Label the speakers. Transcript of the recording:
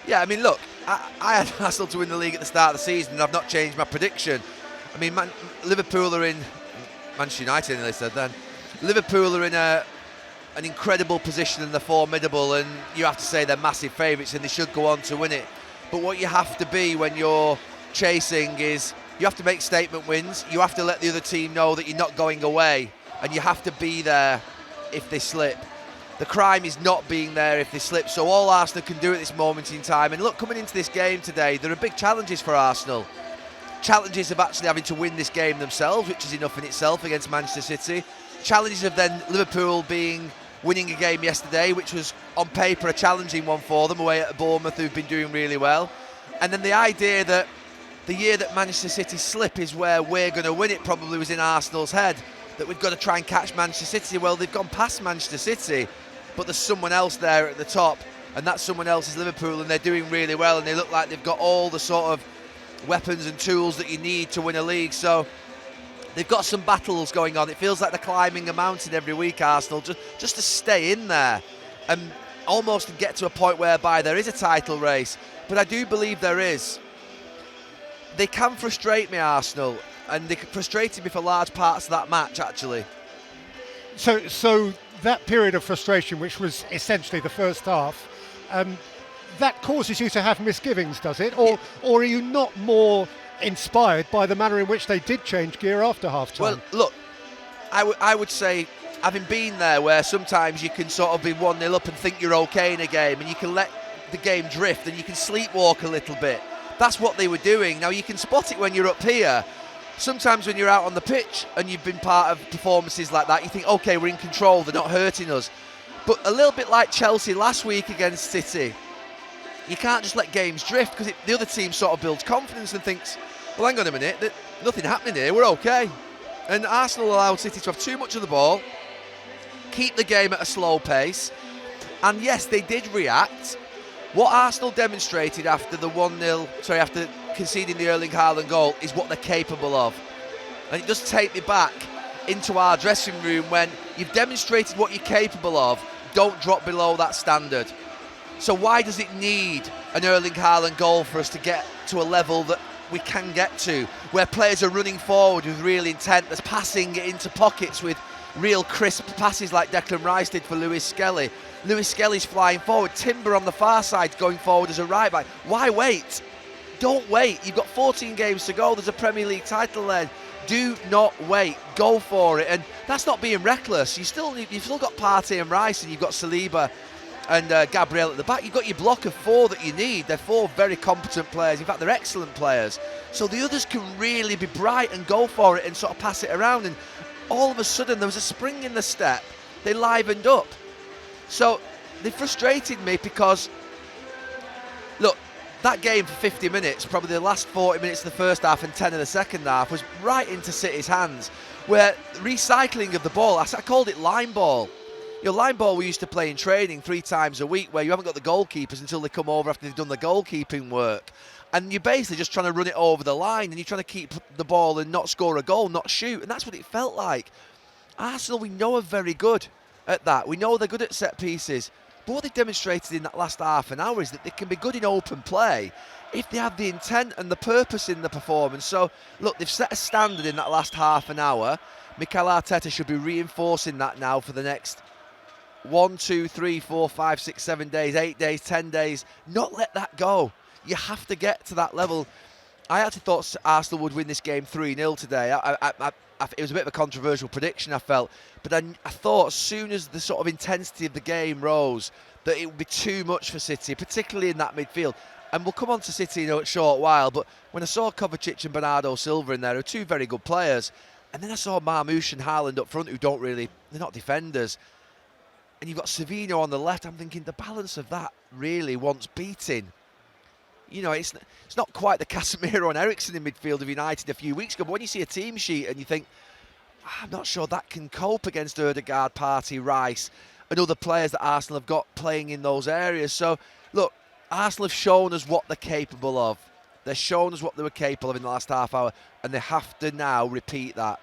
Speaker 1: Yeah, I mean, look, I had Arsenal to win the league at the start of the season, and I've not changed my prediction. I mean, Liverpool are in Manchester United, and they said then Liverpool are in an incredible position and they're formidable, and you have to say they're massive favourites and they should go on to win it. But what you have to be when you're chasing is you have to make statement wins. You have to let the other team know that you're not going away, and you have to be there if they slip. The crime is not being there if they slip. So all Arsenal can do at this moment in time, and look, coming into this game today, there are big challenges for Arsenal. Challenges of actually having to win this game themselves, which is enough in itself against Manchester City. Challenges of then Liverpool winning a game yesterday, which was on paper a challenging one for them, away at Bournemouth, who've been doing really well. And then the idea that the year that Manchester City slip is where we're going to win it probably was in Arsenal's head, that we've got to try and catch Manchester City. Well, they've gone past Manchester City, but there's someone else there at the top, and that someone else is Liverpool, and they're doing really well, and they look like they've got all the sort of weapons and tools that you need to win a league. So they've got some battles going on. It feels like they're climbing a mountain every week, Arsenal, just to stay in there and almost get to a point whereby there is a title race. But I do believe there is. They can frustrate me, Arsenal, and they frustrated me for large parts of that match, actually.
Speaker 2: So that period of frustration, which was essentially the first half, that causes you to have misgivings, does it? Or are you not more inspired by the manner in which they did change gear after half-time?
Speaker 1: Well, look, I would say, having been there where sometimes you can sort of be 1-0 up and think you're okay in a game, and you can let the game drift and you can sleepwalk a little bit. That's what they were doing. Now, you can spot it when you're up here. Sometimes when you're out on the pitch and you've been part of performances like that, you think, OK, we're in control, they're not hurting us. But a little bit like Chelsea last week against City, you can't just let games drift, because the other team sort of builds confidence and thinks, well, hang on a minute, nothing happening here, we're OK. And Arsenal allowed City to have too much of the ball, keep the game at a slow pace, and yes, they did react. What Arsenal demonstrated after after conceding the Erling Haaland goal is what they're capable of. And it does take me back into our dressing room when you've demonstrated what you're capable of, don't drop below that standard. So why does it need an Erling Haaland goal for us to get to a level that we can get to, where players are running forward with real intent, there's passing into pockets with real crisp passes like Declan Rice did for Lewis-Skelly. Lewis-Skelly's flying forward, Timber on the far side going forward as a right back. Why wait? Don't wait. You've got 14 games to go. There's a Premier League title there. Do not wait. Go for it. And that's not being reckless. You've still got Partey and Rice, and you've got Saliba and Gabriel at the back. You've got your block of 4 that you need. They're 4 very competent players. In fact, they're excellent players. So the others can really be bright and go for it and sort of pass it around. And all of a sudden, there was a spring in the step. They livened up. So they frustrated me because, look, that game for 50 minutes, probably the last 40 minutes of the first half and 10 of the second half, was right into City's hands, where recycling of the ball, I called it line ball. Line ball we used to play in training 3 times a week, where you haven't got the goalkeepers until they come over after they've done the goalkeeping work. And you're basically just trying to run it over the line, and you're trying to keep the ball and not score a goal, not shoot. And that's what it felt like. Arsenal, we know, are very good at that. We know they're good at set pieces. But what they've demonstrated in that last half an hour is that they can be good in open play if they have the intent and the purpose in the performance. So, look, they've set a standard in that last half an hour. Mikel Arteta should be reinforcing that now for the next 1, 2, 3, 4, 5, 6, 7 days, 8 days, 10 days. Not let that go. You have to get to that level. I actually thought Arsenal would win this game 3-0 today. It was a bit of a controversial prediction, I felt. But I thought as soon as the sort of intensity of the game rose, that it would be too much for City, particularly in that midfield. And we'll come on to City in a short while, but when I saw Kovacic and Bernardo Silva in there, who are 2 very good players, and then I saw Marmoush and Haaland up front, they're not defenders. And you've got Savino on the left. I'm thinking the balance of that really wants beating. It's not quite the Casemiro and Eriksen in midfield of United a few weeks ago, but when you see a team sheet and you think, I'm not sure that can cope against Ødegaard, Partey, Rice, and other players that Arsenal have got playing in those areas. So, look, Arsenal have shown us what they're capable of. They've shown us what they were capable of in the last half hour, and they have to now repeat that.